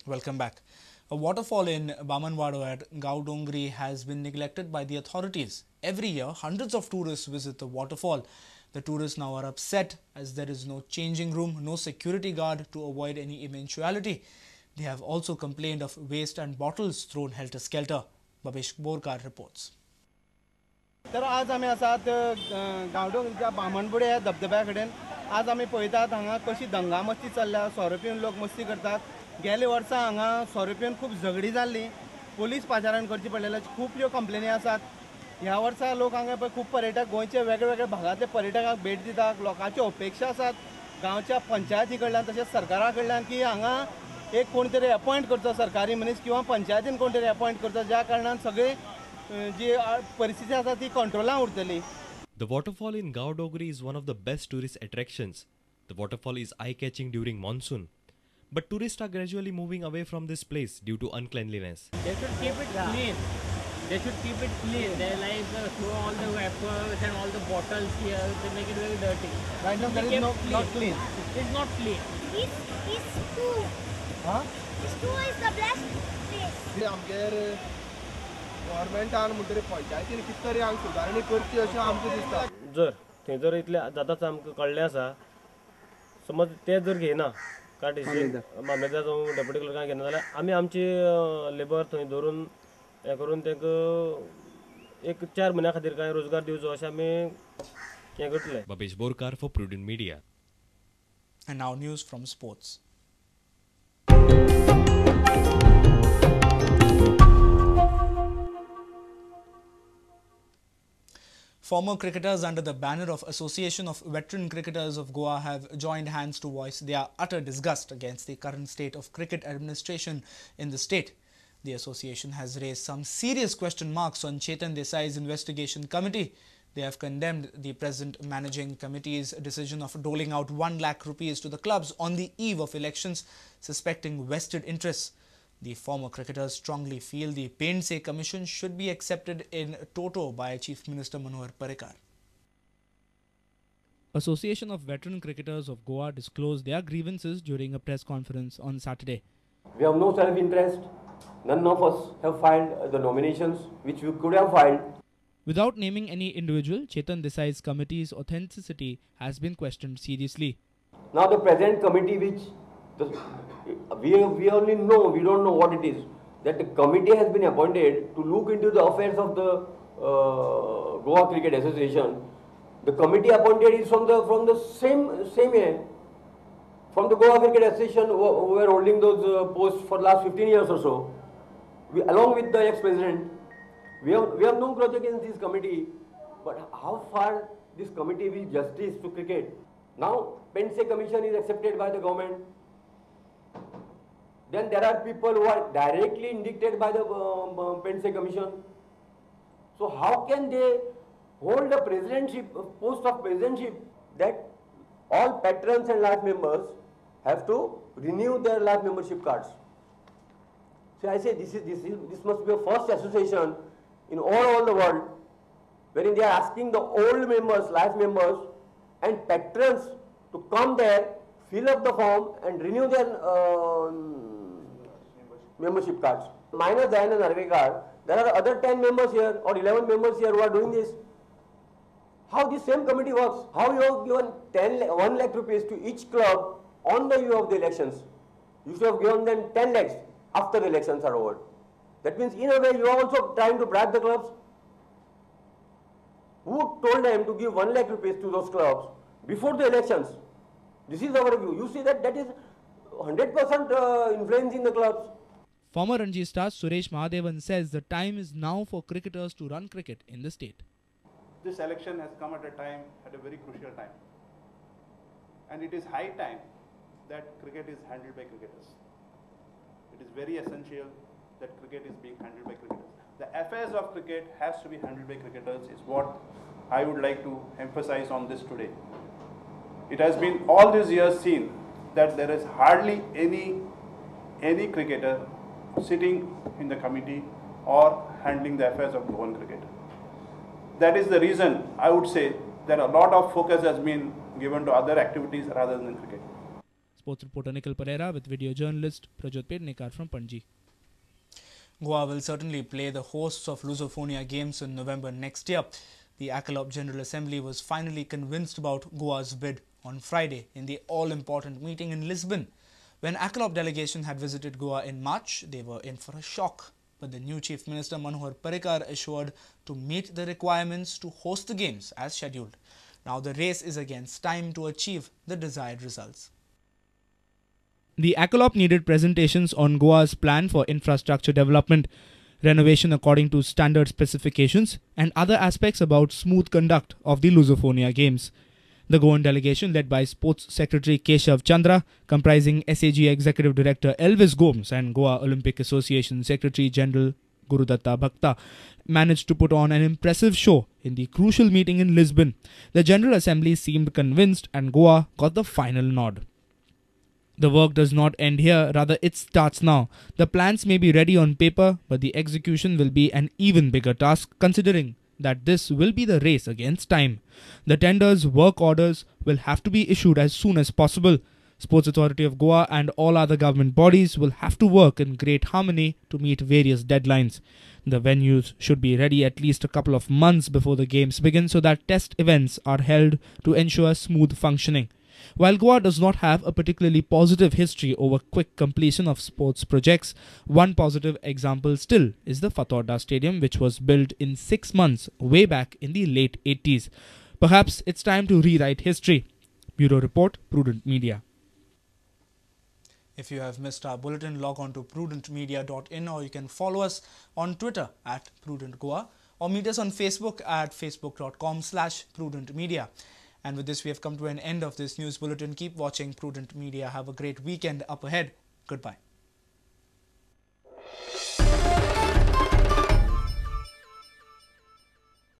Welcome back. A waterfall in Bamanwado at Gaudongri has been neglected by the authorities. Every year, hundreds of tourists visit the waterfall. The tourists now are upset as there is no changing room, no security guard to avoid any eventuality. They have also complained of waste and bottles thrown helter-skelter. Babesh Borkar reports. तर आज आमी आसात गांवडोंगरीच्या बामणबुडे ह्या धबधब्या कडेन. आज आमी पळयतात हांगा कशी दंगा मस्ती चल्ल्या. सोरो पिवन लोक मस्ती करतात. गेले वर्सा हांगा सोरो पिवन खूब झगडी जाल्ली. पोलीस पाचारण करची पडलेले खूब कंप्लेनी आसात. ह्या वर्सा लोक हांगा पळय खूब पर्यटक गोंयचे वेगळे भागांतले पर्यटकांक भेट दितात. लोकांच्यो अपेक्षा आसात गांवच्या पंचायती कडल्यान तशेंच सरकारा कडल्यान की हांगा एक कोण तरी अपॉयंट करचो सरकारी मनीस किंवा पंचायतीन कोण तरी अपॉयंट करचो ज्या कारणान सगळे जी परिस्थिती आसा ती कंट्रोलान उरतली. The waterfall in Gaudogri is one of the best tourist attractions. The waterfall is eye-catching during monsoon. But tourists are gradually moving away from this place due to uncleanliness. They should keep it clean. They should keep it clean. They throw all the wrappers and all the bottles here. They make it very dirty. Right now there is not clean. It's not clean. It's too. Huh? It's too is the best place. आमगेर गव्हर्मेंटान म्हणटरी पंचायतीन कितें तरी हांगा सुदारणी करची अशें आमकां दिसता. जर थंय जर इतलें जाताच आमकां कळ्ळें आसा समज ते जर घेयना काय डिसिजन मामलेदार जावं डेप्युटी क्लर्क काय घेना जाल्यार आमी आमची लेबर थंय धरून हें करून तांकां एक 4 म्हयन्या खातीर काय रोजगार दिवचो अशें आमी हें करतले. Babesh Borkar for Prudent Media. And now news from sports. Former cricketers under the banner of Association of Veteran Cricketers of Goa have joined hands to voice their utter disgust against the current state of cricket administration in the state. The association has raised some serious question marks on Chetan Desai's investigation committee. They have condemned the present managing committee's decision of doling out 1 lakh rupees to the clubs on the eve of elections, suspecting vested interests. The former cricketers strongly feel the Paintsay Commission should be accepted in toto by Chief Minister Manohar Parrikar. Association of Veteran Cricketers of Goa disclosed their grievances during a press conference on Saturday. We have no self-interest. None of us have filed the nominations which we could have filed. Without naming any individual, Chetan Desai's committee's authenticity has been questioned seriously. Now the present committee which we only know, we don't know what it is, that the committee has been appointed to look into the affairs of the Goa Cricket Association. The committee appointed is from the same year, from the Goa Cricket Association who were holding those posts for the last 15 years or so. Along with the ex-president, we have no grudge against this committee, but how far this committee will justice to cricket? Now, Paintsay Commission is accepted by the government. Then there are people who are directly indicted by the Paintsay Commission. So how can they hold the presidentship, post of presidentship, that all patrons and life members have to renew their life membership cards? So I say this must be a first association in all the world wherein they are asking the old members, life members and patrons to come there, fill up the form and renew their membership cards. Minus Diana Narvekar, there are other 10 members here or 11 members here who are doing this. How this same committee works? How you have given 1 lakh rupees to each club on the eve of the elections? You should have given them 10 lakhs after the elections are over. That means in a way you are also trying to bribe the clubs. Who told them to give 1 lakh rupees to those clubs before the elections? This is our view. You see that is 100% influencing the clubs. Former Ranji star Suresh Mahadevan says the time is now for cricketers to run cricket in the state. This election has come at a very crucial time. And it is high time that cricket is handled by cricketers. It is very essential that cricket is being handled by cricketers. The affairs of cricket has to be handled by cricketers is what I would like to emphasize on this today. It has been all these years seen that there is hardly any cricketer sitting in the committee or handling the affairs of Goan cricket. That is the reason I would say that a lot of focus has been given to other activities rather than cricket. Sports reporter Nikhil Pereira with video journalist Prajot Pednekar from Panji. Goa will certainly play the hosts of Lusofonia Games in November next year. The ACLOP General Assembly was finally convinced about Goa's bid on Friday in the all-important meeting in Lisbon. When ACLOP delegation had visited Goa in March, they were in for a shock. But the new Chief Minister Manohar Parrikar assured to meet the requirements to host the games as scheduled. Now the race is against time to achieve the desired results. The ACLOP needed presentations on Goa's plan for infrastructure development, renovation according to standard specifications, and other aspects about smooth conduct of the Lusofonia Games. The Goan delegation, led by Sports Secretary Keshav Chandra, comprising SAG Executive Director Elvis Gomes and Goa Olympic Association Secretary General Gurudatta Bhakta, managed to put on an impressive show in the crucial meeting in Lisbon. The General Assembly seemed convinced and Goa got the final nod. The work does not end here, rather it starts now. The plans may be ready on paper, but the execution will be an even bigger task considering that this will be the race against time. The tenders' work orders will have to be issued as soon as possible. Sports Authority of Goa and all other government bodies will have to work in great harmony to meet various deadlines. The venues should be ready at least a couple of months before the games begin so that test events are held to ensure smooth functioning. While Goa does not have a particularly positive history over quick completion of sports projects, one positive example still is the Fatorda Stadium, which was built in 6 months way back in the late 80s. Perhaps it's time to rewrite history. Bureau Report, Prudent Media. If you have missed our bulletin, log on to prudentmedia.in, or you can follow us on Twitter at PrudentGoa, or meet us on Facebook at facebook.com/PrudentMedia. And with this, we have come to an end of this news bulletin. Keep watching Prudent Media. Have a great weekend up ahead. Goodbye.